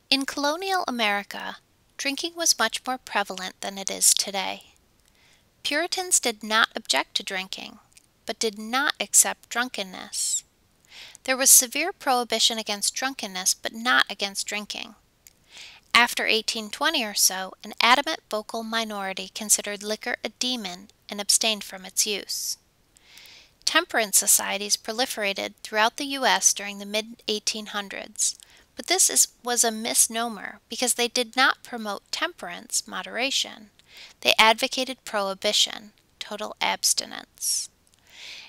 In colonial America, drinking was much more prevalent than it is today. Puritans did not object to drinking, but did not accept drunkenness. There was severe prohibition against drunkenness, but not against drinking. After 1820 or so, an adamant vocal minority considered liquor a demon and abstained from its use. Temperance societies proliferated throughout the U.S. during the mid-1800s, but this was a misnomer because they did not promote temperance, moderation. They advocated prohibition, total abstinence.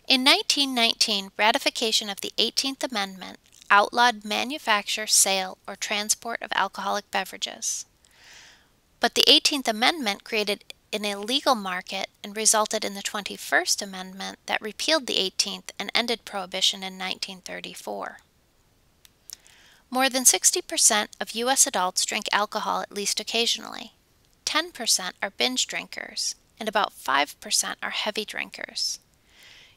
In 1919, ratification of the 18th Amendment outlawed manufacture, sale, or transport of alcoholic beverages. But the 18th Amendment created an illegal market and resulted in the 21st Amendment that repealed the 18th and ended prohibition in 1934. More than 60% of U.S. adults drink alcohol at least occasionally. 10% are binge drinkers, and about 5% are heavy drinkers.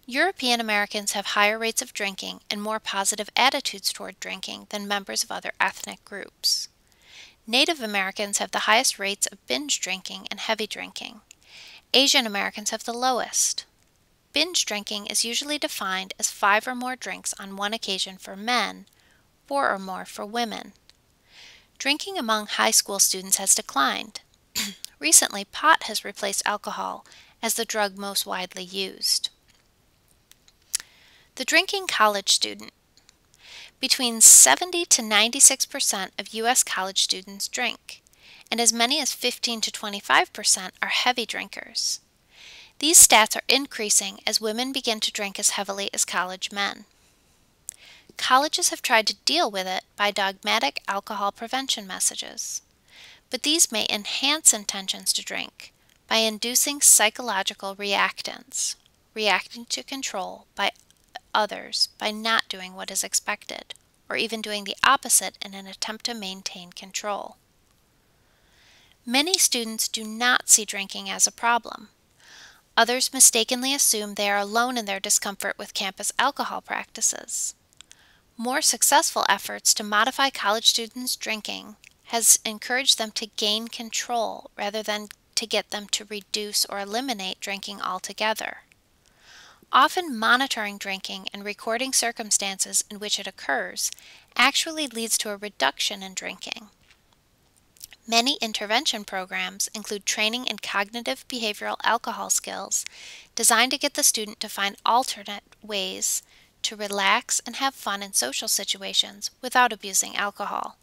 European Americans have higher rates of drinking and more positive attitudes toward drinking than members of other ethnic groups. Native Americans have the highest rates of binge drinking and heavy drinking. Asian Americans have the lowest. Binge drinking is usually defined as 5 or more drinks on one occasion for men, 4 or more for women. Drinking among high school students has declined. Recently, pot has replaced alcohol as the drug most widely used. The drinking college student. Between 70 to 96% of U.S. college students drink, and as many as 15 to 25% are heavy drinkers. These stats are increasing as women begin to drink as heavily as college men. Colleges have tried to deal with it by dogmatic alcohol prevention messages, but these may enhance intentions to drink by inducing psychological reactance, reacting to control by others by not doing what is expected, or even doing the opposite in an attempt to maintain control. Many students do not see drinking as a problem. Others mistakenly assume they are alone in their discomfort with campus alcohol practices. More successful efforts to modify college students' drinking has encouraged them to gain control rather than to get them to reduce or eliminate drinking altogether. Often monitoring drinking and recording circumstances in which it occurs actually leads to a reduction in drinking. Many intervention programs include training in cognitive behavioral alcohol skills designed to get the student to find alternate ways to relax and have fun in social situations without abusing alcohol.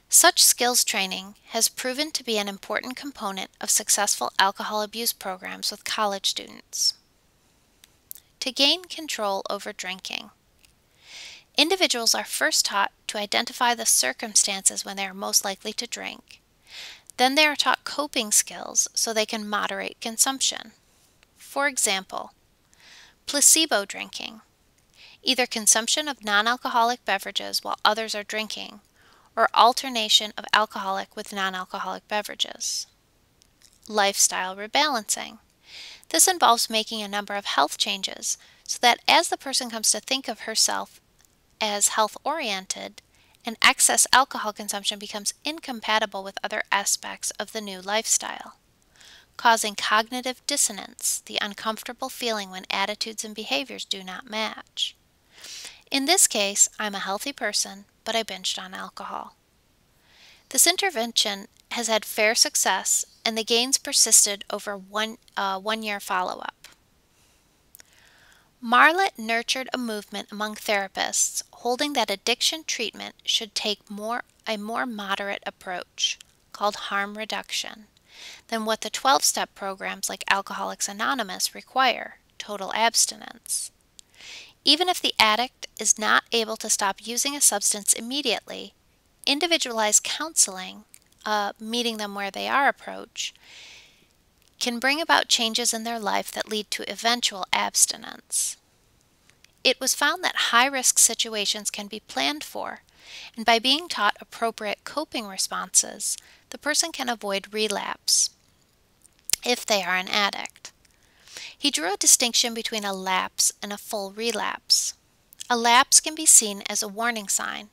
Such skills training has proven to be an important component of successful alcohol abuse programs with college students. To gain control over drinking. Individuals are first taught to identify the circumstances when they are most likely to drink. Then they are taught coping skills so they can moderate consumption. For example, placebo drinking, either consumption of non-alcoholic beverages while others are drinking, or alternation of alcoholic with non-alcoholic beverages. Lifestyle rebalancing. This involves making a number of health changes so that as the person comes to think of herself as health-oriented, and excess alcohol consumption becomes incompatible with other aspects of the new lifestyle, causing cognitive dissonance, the uncomfortable feeling when attitudes and behaviors do not match. In this case, I'm a healthy person, but I binged on alcohol. This intervention has had fair success, and the gains persisted over one-year follow-up. Marlett nurtured a movement among therapists holding that addiction treatment should take a more moderate approach, called harm reduction, than what the 12-step programs like Alcoholics Anonymous require, total abstinence. Even if the addict is not able to stop using a substance immediately, individualized counseling, meeting them where they are approach, can bring about changes in their life that lead to eventual abstinence. It was found that high-risk situations can be planned for, and by being taught appropriate coping responses, the person can avoid relapse if they are an addict. He drew a distinction between a lapse and a full relapse. A lapse can be seen as a warning sign,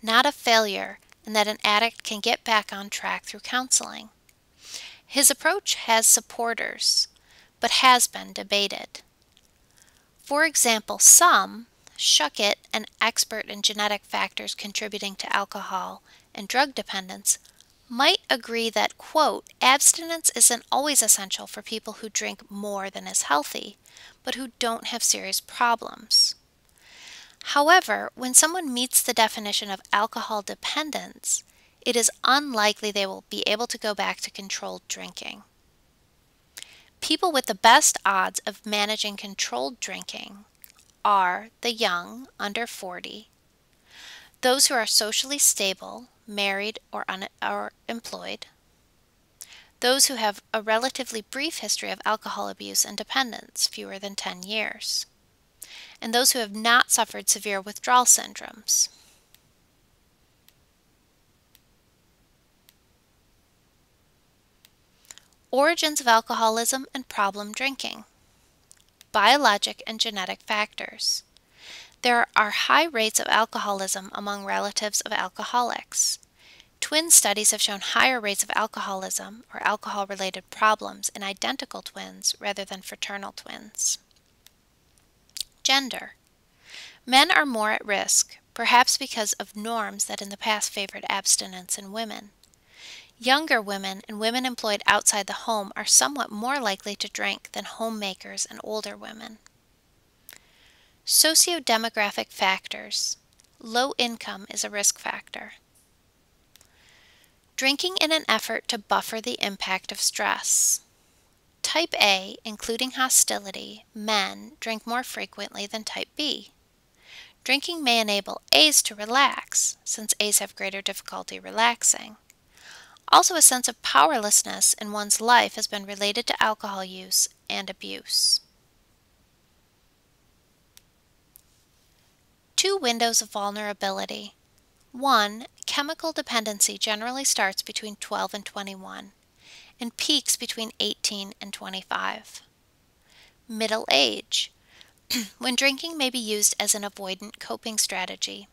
not a failure, and that an addict can get back on track through counseling. His approach has supporters, but has been debated. For example, some, Schuckett, an expert in genetic factors contributing to alcohol and drug dependence, might agree that, quote, abstinence isn't always essential for people who drink more than is healthy, but who don't have serious problems. However, when someone meets the definition of alcohol dependence, it is unlikely they will be able to go back to controlled drinking. People with the best odds of managing controlled drinking are the young, under 40, those who are socially stable, married or employed, those who have a relatively brief history of alcohol abuse and dependence, fewer than 10 years, and those who have not suffered severe withdrawal syndromes. Origins of alcoholism and problem drinking. Biologic and genetic factors. There are high rates of alcoholism among relatives of alcoholics. Twin studies have shown higher rates of alcoholism or alcohol-related problems in identical twins rather than fraternal twins. Gender. Men are more at risk, perhaps because of norms that in the past favored abstinence in women. Younger women and women employed outside the home are somewhat more likely to drink than homemakers and older women. Socio-demographic factors. Low income is a risk factor. Drinking in an effort to buffer the impact of stress. Type A, including hostility, men drink more frequently than type B. Drinking may enable A's to relax, since A's have greater difficulty relaxing. Also, a sense of powerlessness in one's life has been related to alcohol use and abuse. 2 windows of vulnerability. 1. Chemical dependency generally starts between 12 and 21 and peaks between 18 and 25. Middle age, when drinking may be used as an avoidant coping strategy.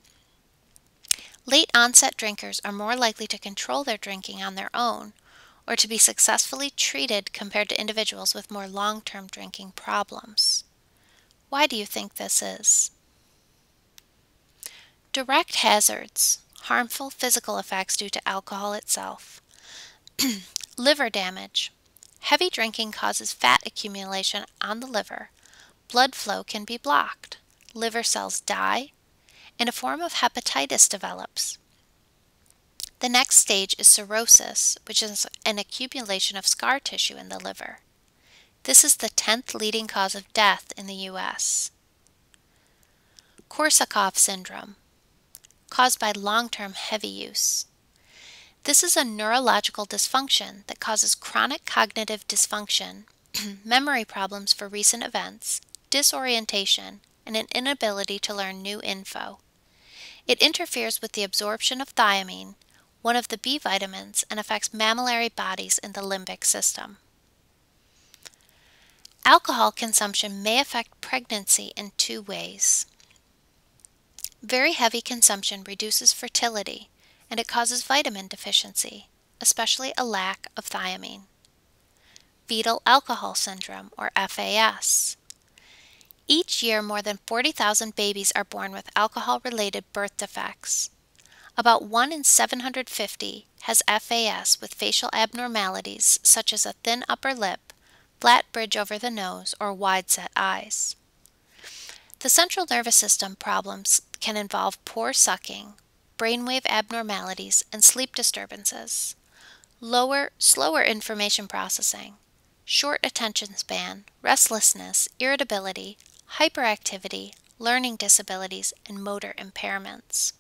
Late onset drinkers are more likely to control their drinking on their own or to be successfully treated compared to individuals with more long-term drinking problems. Why do you think this is? Direct hazards, harmful physical effects due to alcohol itself. Liver damage. Heavy drinking causes fat accumulation on the liver. Blood flow can be blocked. Liver cells die, and a form of hepatitis develops. The next stage is cirrhosis, which is an accumulation of scar tissue in the liver. This is the 10th leading cause of death in the U.S. Korsakoff syndrome, caused by long-term heavy use. This is a neurological dysfunction that causes chronic cognitive dysfunction, memory problems for recent events, disorientation, and an inability to learn new info. It interferes with the absorption of thiamine, one of the B vitamins, and affects mammillary bodies in the limbic system. Alcohol consumption may affect pregnancy in 2 ways. Very heavy consumption reduces fertility, and it causes vitamin deficiency, especially a lack of thiamine. Fetal alcohol syndrome, or FAS. Each year, more than 40,000 babies are born with alcohol-related birth defects. About 1 in 750 has FAS with facial abnormalities such as a thin upper lip, flat bridge over the nose, or wide-set eyes. The central nervous system problems can involve poor sucking, brainwave abnormalities, and sleep disturbances. Slower information processing, short attention span, restlessness, irritability, hyperactivity, learning disabilities, and motor impairments.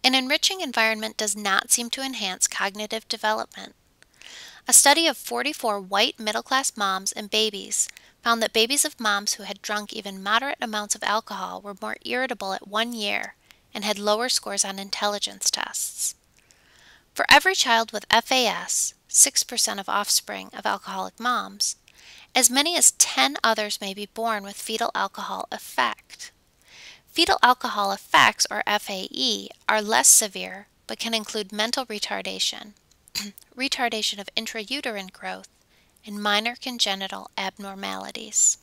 An enriching environment does not seem to enhance cognitive development. A study of 44 white middle-class moms and babies found that babies of moms who had drunk even moderate amounts of alcohol were more irritable at 1 year and had lower scores on intelligence tests. For every child with FAS, 6% of offspring of alcoholic moms, as many as 10 others may be born with fetal alcohol effect. Fetal alcohol effects, or FAE, are less severe but can include mental retardation, retardation of intrauterine growth, and minor congenital abnormalities.